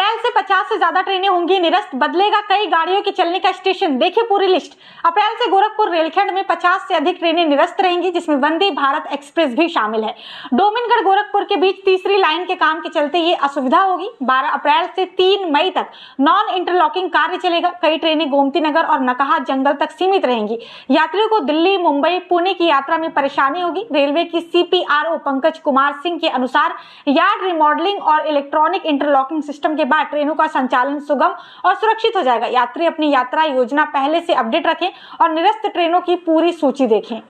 अप्रैल से 50 से ज्यादा ट्रेनें होंगी निरस्त, बदलेगा कई गाड़ियों के चलने का स्टेशन। देखिए पूरी लिस्ट। अप्रैल से गोरखपुर रेलखंड में 50 से अधिक ट्रेनें निरस्त रहेंगी, जिसमें वंदे भारत एक्सप्रेस भी शामिल है। डोमिनगढ़ गोरखपुर के बीच तीसरी लाइन के काम के चलते ये असुविधा होगी। 12 अप्रैल से 3 मई तक नॉन इंटरलॉकिंग कार्य चलेगा। कई ट्रेनें गोमती नगर और नकाहा जंगल तक सीमित रहेंगी। यात्रियों को दिल्ली, मुंबई, पुणे की यात्रा में परेशानी होगी। रेलवे की CPRO पंकज कुमार सिंह के अनुसार यार्ड रिमॉडलिंग और इलेक्ट्रॉनिक इंटरलॉकिंग सिस्टम के बाद ट्रेनों का संचालन सुगम और सुरक्षित हो जाएगा। यात्री अपनी यात्रा योजना पहले से अपडेट रखें और निरस्त ट्रेनों की पूरी सूची देखें।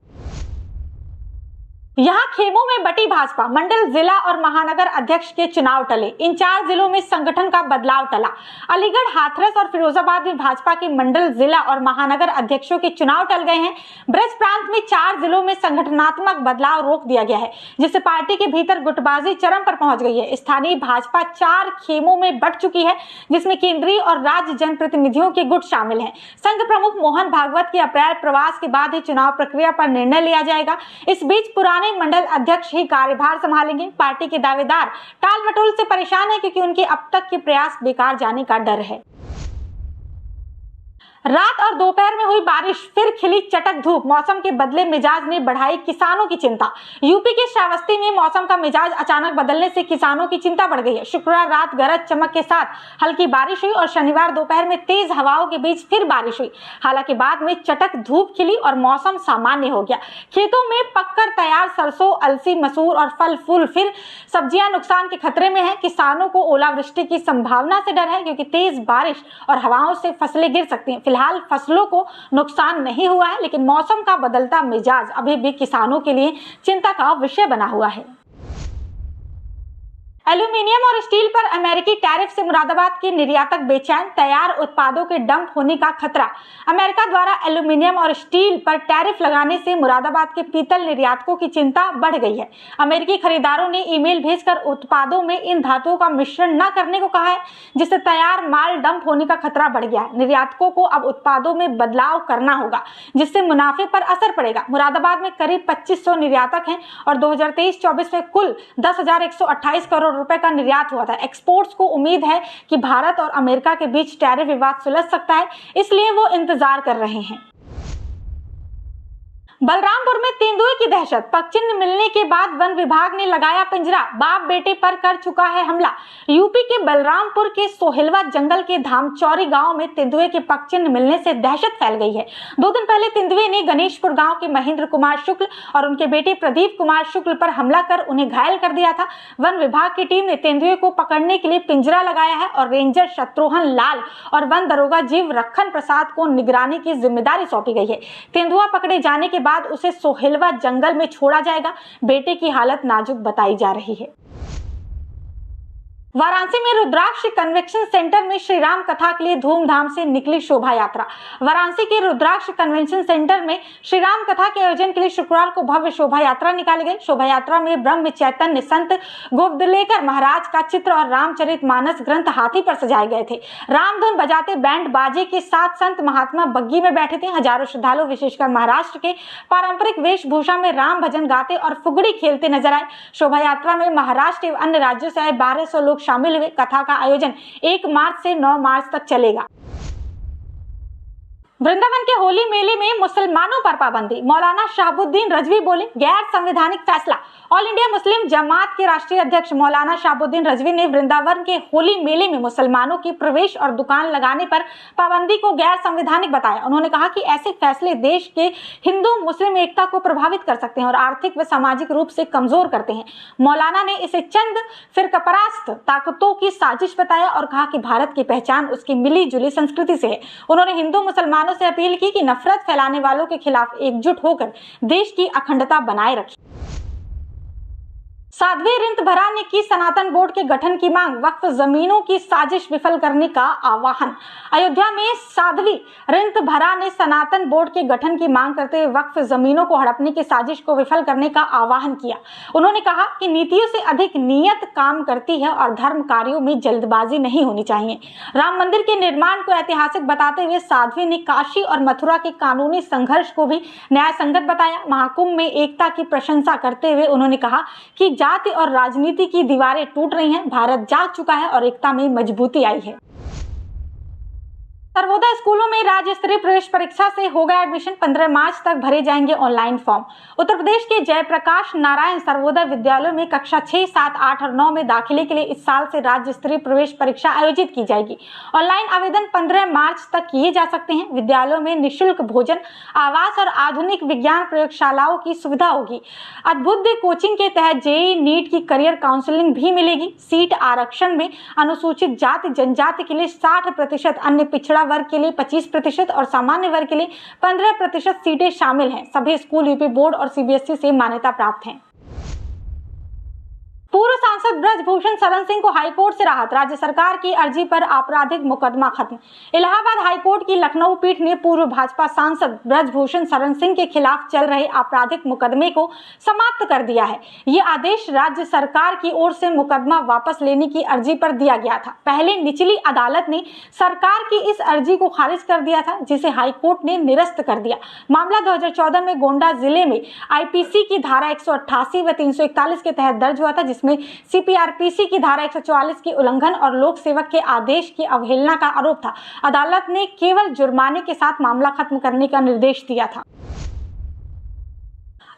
यहां खेमों में बटी भाजपा, मंडल, जिला और महानगर अध्यक्ष के चुनाव टले। इन 4 जिलों में संगठन का बदलाव टला। अलीगढ़, हाथरस और फिरोजाबाद में भाजपा के मंडल, जिला और महानगर अध्यक्षों के चुनाव टल गए हैं। ब्रज प्रांत में 4 जिलों में संगठनात्मक बदलाव रोक दिया गया है, जिससे पार्टी के भीतर गुटबाजी चरम पर पहुंच गई है। स्थानीय भाजपा 4 खेमों में बट चुकी है, जिसमें केंद्रीय और राज्य जनप्रतिनिधियों के गुट शामिल हैं। संघ प्रमुख मोहन भागवत के अप्रैल प्रवास के बाद ही चुनाव प्रक्रिया पर निर्णय लिया जाएगा। इस बीच पुराने मंडल अध्यक्ष ही कार्यभार संभालेंगे। पार्टी के दावेदार टाल मटोल से परेशान है, क्योंकि उनके अब तक के प्रयास बेकार जाने का डर है। रात और दोपहर में हुई बारिश, फिर खिली चटक धूप, मौसम के बदले मिजाज ने बढ़ाई किसानों की चिंता। यूपी के श्रावस्ती में मौसम का मिजाज अचानक बदलने से किसानों की चिंता बढ़ गई है। शुक्रवार रात गरज चमक के साथ हल्की बारिश हुई और शनिवार दोपहर में तेज हवाओं के बीच फिर बारिश हुई। हालांकि बाद में चटक धूप खिली और मौसम सामान्य हो गया। खेतों में पककर तैयार सरसों, अलसी, मसूर और फल फूल, फिर सब्जियां नुकसान के खतरे में है। किसानों को ओलावृष्टि की संभावना से डर है, क्योंकि तेज बारिश और हवाओं से फसलें गिर सकती हैं। फिलहाल फसलों को नुकसान नहीं हुआ है, लेकिन मौसम का बदलता मिजाज अभी भी किसानों के लिए चिंता का विषय बना हुआ है। एल्यूमीनियम और स्टील पर अमेरिकी टैरिफ से मुरादाबाद के निर्यातक बेचैन, तैयार उत्पादों के डंप होने का खतरा। अमेरिका द्वारा एल्यूमीनियम और स्टील पर टैरिफ लगाने से मुरादाबाद के पीतल निर्यातकों की चिंता बढ़ गई है। अमेरिकी खरीदारों ने ईमेल भेजकर उत्पादों में इन धातुओं का मिश्रण न करने को कहा है, जिससे तैयार माल डंप होने का खतरा बढ़ गया है। निर्यातकों को अब उत्पादों में बदलाव करना होगा, जिससे मुनाफे पर असर पड़ेगा। मुरादाबाद में करीब 2500 निर्यातक हैं और 2023-24 में कुल 10,128 करोड़ रुपए का निर्यात हुआ था। एक्सपोर्ट्स को उम्मीद है कि भारत और अमेरिका के बीच टैरिफ विवाद सुलझ सकता है, इसलिए वो इंतजार कर रहे हैं। बलरामपुर में तेंदुए की दहशत, पगचिन्ह मिलने के बाद वन विभाग ने लगाया पिंजरा, बाप बेटे पर कर चुका है हमला। यूपी के बलरामपुर के सोहिलवा जंगल के धामचौरी गांव में तेंदुए के पगचिन्ह मिलने से दहशत फैल गई है। 2 दिन पहले तेंदुए ने गणेशपुर गांव के महेंद्र कुमार शुक्ल और उनके बेटे प्रदीप कुमार शुक्ल पर हमला कर उन्हें घायल कर दिया था। वन विभाग की टीम ने तेंदुए को पकड़ने के लिए पिंजरा लगाया है और रेंजर शत्रुघ्न लाल और वन दरोगा जीव रखन प्रसाद को निगरानी की जिम्मेदारी सौंपी गई है। तेंदुआ पकड़े जाने के बाद उसे सोहिलवा जंगल में छोड़ा जाएगा। बेटे की हालत नाजुक बताई जा रही है। वाराणसी में रुद्राक्ष कन्वेंशन सेंटर में श्री राम कथा के लिए धूमधाम से निकली शोभा यात्रा। वाराणसी के रुद्राक्ष कन्वेंशन सेंटर में श्री राम कथा के आयोजन के लिए शुक्रवार को भव्य शोभा यात्रा निकाली गई। शोभा यात्रा में ब्रह्म चैतन्य संत गोविंदलेकर महाराज का चित्र और रामचरितमानस ग्रंथ हाथी पर सजाए गए थे। रामधुन बजाते बैंड बाजे के साथ संत महात्मा बग्गी में बैठे थे। हजारों श्रद्धालु विशेषकर महाराष्ट्र के पारंपरिक वेशभूषा में राम भजन गाते और फुगड़ी खेलते नजर आए। शोभा यात्रा में महाराष्ट्र एवं अन्य राज्यों से आए 1200 लोग शामिल हुए। कथा का आयोजन 1 मार्च से 9 मार्च तक चलेगा। वृंदावन के होली मेले में मुसलमानों पर पाबंदी, मौलाना शहाबुद्दीन रजवी बोले गैर संवैधानिक फैसला। ऑल इंडिया मुस्लिम जमात के राष्ट्रीय अध्यक्ष मौलाना शहाबुद्दीन रजवी ने वृंदावन के होली मेले में मुसलमानों के प्रवेश और दुकान लगाने पर पाबंदी को गैर संवैधानिक बताया। उन्होंने कहा कि ऐसे फैसले देश के हिंदू मुस्लिम एकता को प्रभावित कर सकते हैं और आर्थिक व सामाजिक रूप से कमजोर करते हैं। मौलाना ने इसे चंद फिरकापरस्त ताकतों की साजिश बताया और कहा कि भारत की पहचान उसकी मिली जुली संस्कृति से है। उन्होंने हिंदू मुसलमानों से अपील की कि नफरत फैलाने वालों के खिलाफ एकजुट होकर देश की अखंडता बनाए रखें। साध्वी रिंत भरा ने की सनातन बोर्ड के गठन की मांग, वक्फ जमीनों की साजिश विफल करने का आह्वान। अयोध्या में साध्वी रिंत भरा ने सनातन बोर्ड के गठन की मांग करते हुए वक्फ जमीनों को हड़पने की साजिश को विफल करने का आह्वान किया। उन्होंने कहा कि नीतियों से अधिक नीयत काम करती है और धर्म कार्यों में जल्दबाजी नहीं होनी चाहिए। राम मंदिर के निर्माण को ऐतिहासिक बताते हुए साध्वी ने काशी और मथुरा के कानूनी संघर्ष को भी न्याय संगत बताया। महाकुंभ में एकता की प्रशंसा करते हुए उन्होंने कहा कि जाति और राजनीति की दीवारें टूट रही हैं। भारत जाग चुका है और एकता में मजबूती आई है। सर्वोदय स्कूलों में राज्य स्तरीय प्रवेश परीक्षा से होगा एडमिशन। 15 मार्च तक भरे जाएंगे ऑनलाइन फॉर्म। उत्तर प्रदेश के जयप्रकाश नारायण सर्वोदय विद्यालयों में कक्षा 6, 7, 8 और 9 में दाखिले के लिए इस साल से राज्य स्तरीय प्रवेश परीक्षा आयोजित की जाएगी। ऑनलाइन आवेदन 15 मार्च तक किए जा सकते हैं। विद्यालयों में निःशुल्क भोजन, आवास और आधुनिक विज्ञान प्रयोगशालाओं की सुविधा होगी। अद्भुत कोचिंग के तहत जेईई नीट की करियर काउंसलिंग भी मिलेगी। सीट आरक्षण में अनुसूचित जाति जनजाति के लिए 60%, अन्य पिछड़ा वर्ग के लिए 25% और सामान्य वर्ग के लिए 15% सीटें शामिल हैं। सभी स्कूल यूपी बोर्ड और सीबीएसई से मान्यता प्राप्त हैं। पूर्व सांसद ब्रजभूषण शरण सिंह को हाईकोर्ट से राहत। राज्य सरकार की अर्जी पर आपराधिक मुकदमा खत्म। इलाहाबाद हाईकोर्ट की लखनऊ पीठ ने पूर्व भाजपा सांसद ब्रजभूषण शरण सिंह के खिलाफ चल रहे आपराधिक मुकदमे को समाप्त कर दिया है। ये आदेश राज्य सरकार की ओर से मुकदमा वापस लेने की अर्जी पर दिया गया था। पहले निचली अदालत ने सरकार की इस अर्जी को खारिज कर दिया था, जिसे हाईकोर्ट ने निरस्त कर दिया। मामला 2014 में गोंडा जिले में आईपीसी की धारा 188 व 341 के तहत दर्ज हुआ था, जिसमें सीपीआरपीसी की धारा 144 की उल्लंघन और लोक सेवक के आदेश की अवहेलना का आरोप था। अदालत ने केवल जुर्माने के साथ मामला खत्म करने का निर्देश दिया था।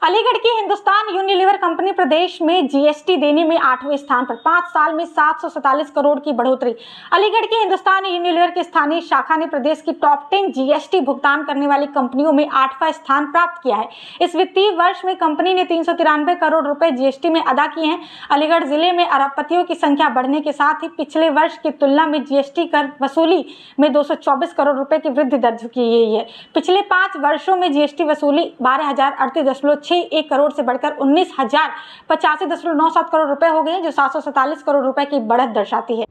अलीगढ़ की हिंदुस्तान यूनिलीवर कंपनी प्रदेश में जीएसटी देने में 8वें स्थान पर। 5 साल में 747 करोड़ की बढ़ोतरी। अलीगढ़ की हिंदुस्तान यूनिलीवर की स्थानीय शाखा ने प्रदेश की टॉप 10 जीएसटी भुगतान करने वाली कंपनियों में 8वां स्थान प्राप्त किया है। इस वित्तीय वर्ष में कंपनी ने 393 करोड़ रुपए जीएसटी में अदा किए हैं। अलीगढ़ जिले में अरबपतियों की संख्या बढ़ने के साथ ही पिछले वर्ष की तुलना में जीएसटी कर वसूली में 224 करोड़ रुपए की वृद्धि दर्ज की गई है। पिछले 5 वर्षों में जीएसटी वसूली 12,038.61 करोड़ से बढ़कर 19,085.97 करोड़ रुपए हो गए, जो 747 करोड़ रुपए की बढ़त दर्शाती है।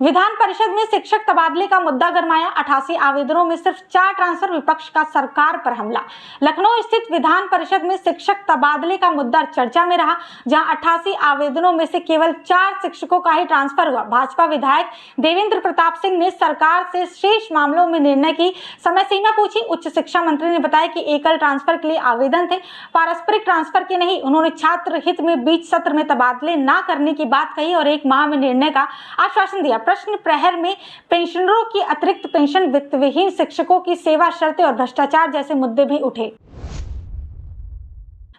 विधान परिषद में शिक्षक तबादले का मुद्दा गरमाया। 88 आवेदनों में सिर्फ 4 ट्रांसफर। विपक्ष का सरकार पर हमला। लखनऊ स्थित विधान परिषद में शिक्षक तबादले का मुद्दा चर्चा में रहा, जहां 88 आवेदनों में से केवल 4 शिक्षकों का ही ट्रांसफर हुआ। भाजपा विधायक देवेंद्र प्रताप सिंह ने सरकार से शेष मामलों में निर्णय की समय सीमा पूछी। उच्च शिक्षा मंत्री ने बताया कि एकल ट्रांसफर के लिए आवेदन थे, पारस्परिक ट्रांसफर के नहीं। उन्होंने छात्र हित में बीच सत्र में तबादले न करने की बात कही और 1 माह में निर्णय का आश्वासन दिया। प्रश्न प्रहर में पेंशनरों की अतिरिक्त पेंशन, वित्तविहीन शिक्षकों की सेवा शर्तें और भ्रष्टाचार जैसे मुद्दे भी उठे।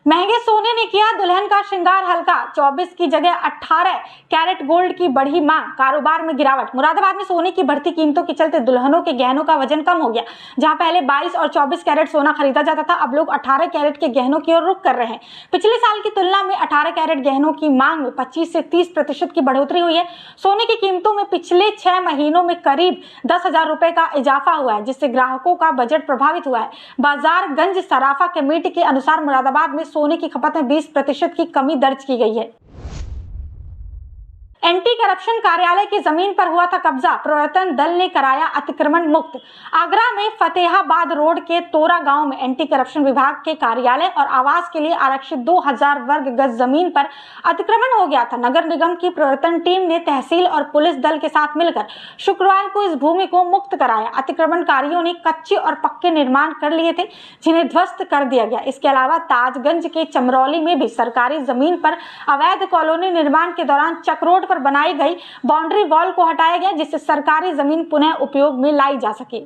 महंगे सोने ने किया दुल्हन का श्रृंगार हल्का। 24 की जगह 18 कैरेट गोल्ड की बढ़ी मांग, कारोबार में गिरावट। मुरादाबाद में सोने की बढ़ती कीमतों के चलते दुल्हनों के गहनों का वजन कम हो गया। जहां पहले 22 और 24 कैरेट सोना खरीदा जाता था, अब लोग 18 कैरेट के गहनों की ओर रुख कर रहे हैं। पिछले साल की तुलना में 18 कैरेट गहनों की मांग में 25 से 30% की बढ़ोतरी हुई है। सोने की कीमतों में पिछले 6 महीनों में करीब 10,000 रुपए का इजाफा हुआ है, जिससे ग्राहकों का बजट प्रभावित हुआ है। बाजारगंज सराफा कमेटी के अनुसार मुरादाबाद में सोने की खपत में 20% की कमी दर्ज की गई है। एंटी करप्शन कार्यालय की जमीन पर हुआ था कब्जा, प्रवर्तन दल ने कराया अतिक्रमण मुक्त। आगरा में फतेहाबाद रोड के तोरा गांव में एंटी करप्शन विभाग के कार्यालय और आवास के लिए आरक्षित 2000 वर्ग गज जमीन पर अतिक्रमण हो गया था। नगर निगम की प्रवर्तन टीम ने तहसील और पुलिस दल के साथ मिलकर शुक्रवार को इस भूमि को मुक्त कराया। अतिक्रमणकारियों ने कच्चे और पक्के निर्माण कर लिए थे, जिन्हें ध्वस्त कर दिया गया। इसके अलावा ताजगंज के चमरौली में भी सरकारी जमीन पर अवैध कॉलोनी निर्माण के दौरान चक रोड बनाई गई बाउंड्री वॉल को हटाया गया, जिससे सरकारी जमीन पुनः उपयोग में लाई जा सके।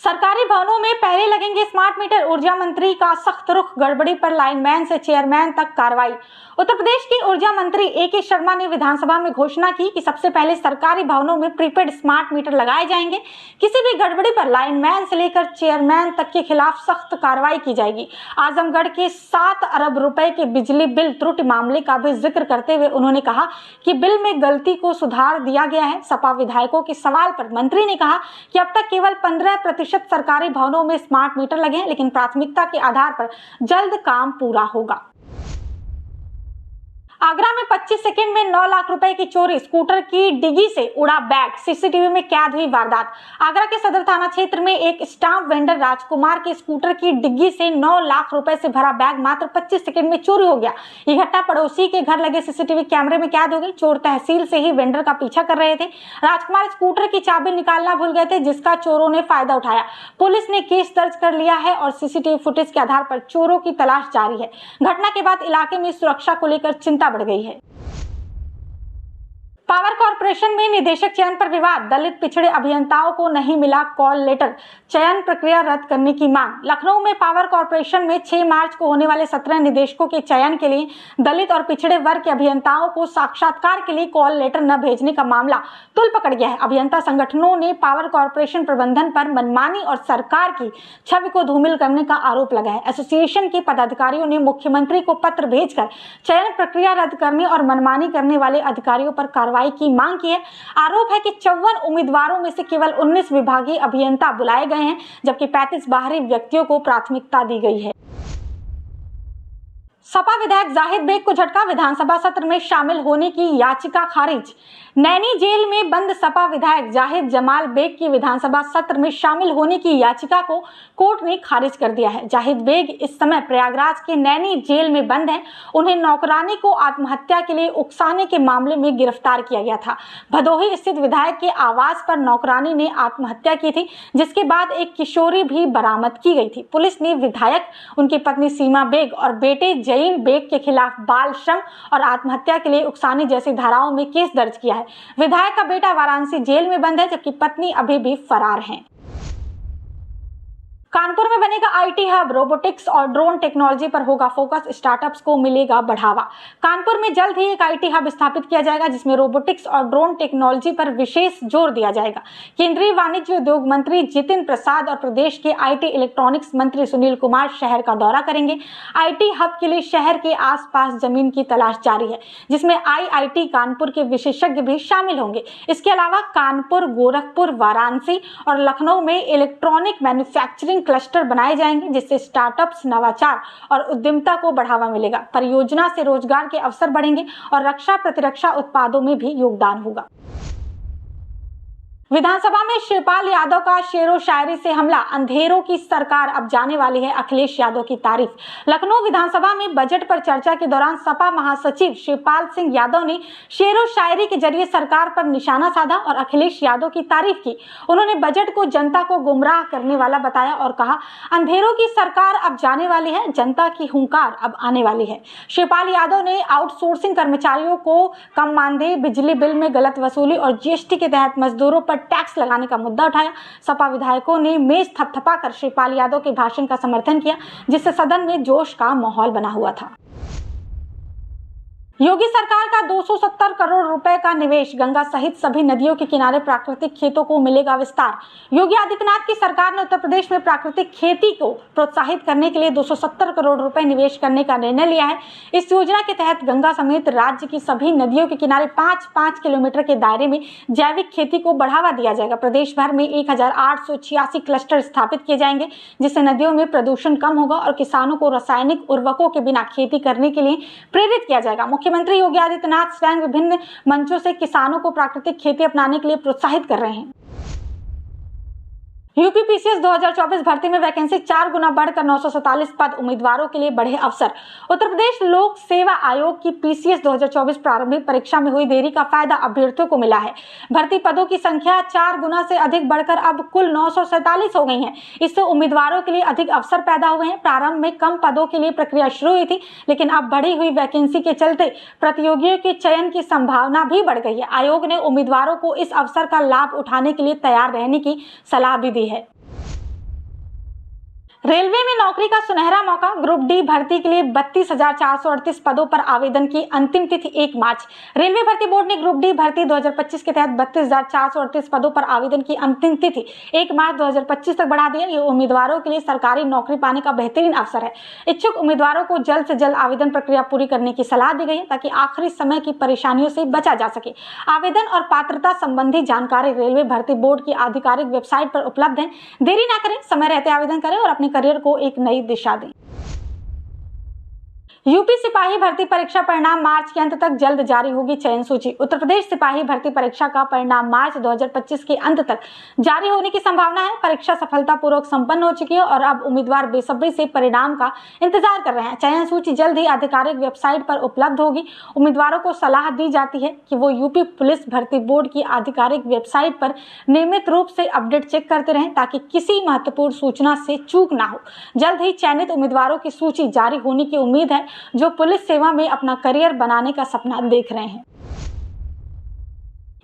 सरकारी भवनों में पहले लगेंगे स्मार्ट मीटर। ऊर्जा मंत्री का सख्त रुख, गड़बड़ी पर लाइनमैन से चेयरमैन तक कार्रवाई। उत्तर प्रदेश के ऊर्जा मंत्री ए.के. शर्मा ने विधानसभा में घोषणा की कि सबसे पहले सरकारी भवनों में प्रीपेड स्मार्ट मीटर लगाए जाएंगे। किसी भी गड़बड़ी पर लाइनमैन से लेकर चेयरमैन तक के खिलाफ सख्त कार्रवाई की जाएगी। आजमगढ़ के 7 अरब रुपए के बिजली बिल त्रुटि मामले का भी जिक्र करते हुए उन्होंने कहा कि बिल में गलती को सुधार दिया गया है। सपा विधायकों के सवाल पर मंत्री ने कहा कि अब तक केवल 15% सरकारी भवनों में स्मार्ट मीटर लगे हैं, लेकिन प्राथमिकता के आधार पर जल्द काम पूरा होगा। आगरा में 25 सेकंड में 9 लाख रुपए की चोरी, स्कूटर की डिग्गी से उड़ा बैग, सीसीटीवी में कैद हुई वारदात। आगरा के सदर थाना क्षेत्र में एक स्टाम्प वेंडर राजकुमार के स्कूटर की डिग्गी से 9 लाख रुपए से भरा बैग मात्र 25 सेकंड में चोरी हो गया। ये घटना पड़ोसी के घर लगे सीसीटीवी कैमरे में कैद हो गई। चोर तहसील से ही वेंडर का पीछा कर रहे थे। राजकुमार स्कूटर की चाबी निकालना भूल गए थे, जिसका चोरों ने फायदा उठाया। पुलिस ने केस दर्ज कर लिया है और सीसीटीवी फुटेज के आधार पर चोरों की तलाश जारी है। घटना के बाद इलाके में सुरक्षा को लेकर चिंता बढ़ गई है। पावर कॉर्पोरेशन में निदेशक चयन पर विवाद, दलित पिछड़े अभियंताओं को नहीं मिला कॉल लेटर, चयन प्रक्रिया रद्द करने की मांग। लखनऊ में पावर कॉर्पोरेशन में 6 मार्च को होने वाले 17 निदेशकों के चयन के लिए दलित और पिछड़े वर्ग के अभियंताओं को साक्षात्कार के लिए कॉल लेटर न भेजने का मामला तुल पकड़ गया है। अभियंता संगठनों ने पावर कॉर्पोरेशन प्रबंधन पर मनमानी और सरकार की छवि को धूमिल करने का आरोप लगाया है। एसोसिएशन के पदाधिकारियों ने मुख्यमंत्री को पत्र भेजकर चयन प्रक्रिया रद्द करने और मनमानी करने वाले अधिकारियों पर कार्रवाई की मांग की है। आरोप है कि 54 उम्मीदवारों में से केवल 19 विभागीय अभियंता बुलाए गए हैं, जबकि 35 बाहरी व्यक्तियों को प्राथमिकता दी गई है। सपा विधायक जाहिद बेग को झटका, विधानसभा सत्र में शामिल होने की याचिका खारिज। नैनी जेल में बंद सपा विधायक जाहिद जमाल बेग की विधानसभा सत्र में शामिल होने की याचिका को कोर्ट ने खारिज कर दिया है। जाहिद बेग इस समय प्रयागराज के नैनी जेल में बंद हैं। उन्हें नौकरानी को आत्महत्या के लिए उकसाने के मामले में गिरफ्तार किया गया था। भदोही स्थित विधायक के आवास पर नौकरानी ने आत्महत्या की थी, जिसके बाद एक किशोरी भी बरामद की गई थी। पुलिस ने विधायक, उनकी पत्नी सीमा बेग और बेटे जईन बेग के खिलाफ बाल श्रम और आत्महत्या के लिए उकसाने जैसी धाराओं में केस दर्ज किया है। विधायक का बेटा वाराणसी जेल में बंद है, जबकि पत्नी अभी भी फरार है। कानपुर में बनेगा आईटी हब, रोबोटिक्स और ड्रोन टेक्नोलॉजी पर होगा फोकस, स्टार्टअप्स को मिलेगा बढ़ावा। कानपुर में जल्द ही एक आईटी हब स्थापित किया जाएगा, जिसमें रोबोटिक्स और ड्रोन टेक्नोलॉजी पर विशेष जोर दिया जाएगा। केंद्रीय वाणिज्य उद्योग मंत्री जितिन प्रसाद और प्रदेश के आईटी इलेक्ट्रॉनिक्स मंत्री सुनील कुमार शहर का दौरा करेंगे। आईटी हब के लिए शहर के आसपास जमीन की तलाश जारी है, जिसमें आईआईटी कानपुर के विशेषज्ञ भी शामिल होंगे। इसके अलावा कानपुर, गोरखपुर, वाराणसी और लखनऊ में इलेक्ट्रॉनिक मैन्युफैक्चरिंग क्लस्टर बनाए जाएंगे, जिससे स्टार्टअप्स, नवाचार और उद्यमिता को बढ़ावा मिलेगा। परियोजना से रोजगार के अवसर बढ़ेंगे और रक्षा प्रतिरक्षा उत्पादों में भी योगदान होगा। विधानसभा में शिवपाल यादव का शेरो शायरी से हमला, अंधेरों की सरकार अब जाने वाली है अखिलेश यादव की तारीफ। लखनऊ विधानसभा में बजट पर चर्चा के दौरान सपा महासचिव शिवपाल सिंह यादव ने शेरो शायरी के जरिए सरकार पर निशाना साधा और अखिलेश यादव की तारीफ की। उन्होंने बजट को जनता को गुमराह करने वाला बताया और कहा, अंधेरों की सरकार अब जाने वाली है, जनता की हुंकार अब आने वाली है। शिवपाल यादव ने आउटसोर्सिंग कर्मचारियों को कम मानदेय, बिजली बिल में गलत वसूली और जीएसटी के तहत मजदूरों पर टैक्स लगाने का मुद्दा उठाया। सपा विधायकों ने मेज थपथपाकर शिवपाल यादव के भाषण का समर्थन किया, जिससे सदन में जोश का माहौल बना हुआ था। योगी सरकार का 270 करोड़ रुपए का निवेश, गंगा सहित सभी नदियों के किनारे प्राकृतिक खेतों को मिलेगा विस्तार। योगी आदित्यनाथ की सरकार ने उत्तर प्रदेश में प्राकृतिक खेती को प्रोत्साहित करने के लिए 270 करोड़ रुपए निवेश करने का निर्णय लिया है। इस योजना के तहत गंगा समेत राज्य की सभी नदियों के किनारे 5-5 किलोमीटर के दायरे में जैविक खेती को बढ़ावा दिया जाएगा। प्रदेश भर में 1886 क्लस्टर स्थापित किए जाएंगे, जिससे नदियों में प्रदूषण कम होगा और किसानों को रासायनिक उर्वरकों के बिना खेती करने के लिए प्रेरित किया जाएगा। मुख्यमंत्री योगी आदित्यनाथ स्वयं विभिन्न मंचों से किसानों को प्राकृतिक खेती अपनाने के लिए प्रोत्साहित कर रहे हैं। यूपी पीसीएस 2024 भर्ती में वैकेंसी 4 गुना बढ़कर 947 पद, उम्मीदवारों के लिए बढ़े अवसर। उत्तर प्रदेश लोक सेवा आयोग की पीसीएस 2024 प्रारंभिक परीक्षा में हुई देरी का फायदा अभ्यर्थियों को मिला है। भर्ती पदों की संख्या 4 गुना से अधिक बढ़कर अब कुल 947 हो गई है। इससे उम्मीदवारों के लिए अधिक अवसर पैदा हुए हैं। प्रारंभ में कम पदों के लिए प्रक्रिया शुरू हुई थी, लेकिन अब बढ़ी हुई वैकेंसी के चलते प्रतियोगियों के चयन की संभावना भी बढ़ गई है। आयोग ने उम्मीदवारों को इस अवसर का लाभ उठाने के लिए तैयार रहने की सलाह भी दी है। रेलवे में नौकरी का सुनहरा मौका, ग्रुप डी भर्ती के लिए 32,438 पदों पर आवेदन की अंतिम तिथि 1 मार्च। रेलवे भर्ती बोर्ड ने ग्रुप डी भर्ती 2025 के तहत 32,438 पदों पर आवेदन की अंतिम तिथि 1 मार्च 2025 तक बढ़ा दी है। ये उम्मीदवारों के लिए सरकारी नौकरी पाने का बेहतरीन अवसर है। इच्छुक उम्मीदवारों को जल्द से जल्द आवेदन प्रक्रिया पूरी करने की सलाह दी गई है, ताकि आखिरी समय की परेशानियों से बचा जा सके। आवेदन और पात्रता संबंधी जानकारी रेलवे भर्ती बोर्ड की आधिकारिक वेबसाइट पर उपलब्ध है। देरी न करें, समय रहते आवेदन करें और अपने करियर को एक नई दिशा दें। यूपी सिपाही भर्ती परीक्षा परिणाम मार्च के अंत तक जल्द जारी होगी चयन सूची। उत्तर प्रदेश सिपाही भर्ती परीक्षा का परिणाम मार्च 2025 के अंत तक जारी होने की संभावना है। परीक्षा सफलतापूर्वक संपन्न हो चुकी है और अब उम्मीदवार बेसब्री से परिणाम का इंतजार कर रहे हैं। चयन सूची जल्द ही आधिकारिक वेबसाइट पर उपलब्ध होगी। उम्मीदवारों को सलाह दी जाती है कि वो यूपी पुलिस भर्ती बोर्ड की आधिकारिक वेबसाइट पर नियमित रूप से अपडेट चेक करते रहें ताकि किसी महत्वपूर्ण सूचना से चूक ना हो। जल्द ही चयनित उम्मीदवारों की सूची जारी होने की उम्मीद है जो पुलिस सेवा में अपना करियर बनाने का सपना देख रहे हैं।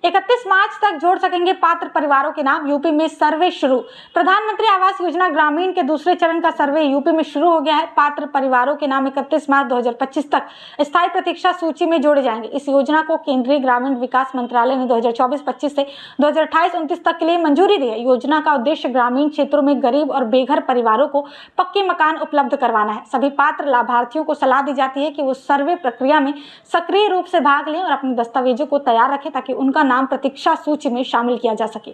31 मार्च तक जोड़ सकेंगे पात्र परिवारों के नाम। यूपी में सर्वे शुरू। प्रधानमंत्री आवास योजना ग्रामीण के दूसरे चरण का सर्वे यूपी में शुरू हो गया है। पात्र परिवारों के नाम 31 मार्च 2025 तक स्थायी प्रतीक्षा सूची में जोड़े जाएंगे। इस योजना को केंद्रीय ग्रामीण विकास मंत्रालय ने 2024-25 से 2028-29 तक के लिए मंजूरी दी है। योजना का उद्देश्य ग्रामीण क्षेत्रों में गरीब और बेघर परिवारों को पक्के मकान उपलब्ध करवाना है। सभी पात्र लाभार्थियों को सलाह दी जाती है कि वो सर्वे प्रक्रिया में सक्रिय रूप से भाग लें और अपने दस्तावेजों को तैयार रखें ताकि उनका नाम प्रतीक्षा सूची में शामिल किया जा सके।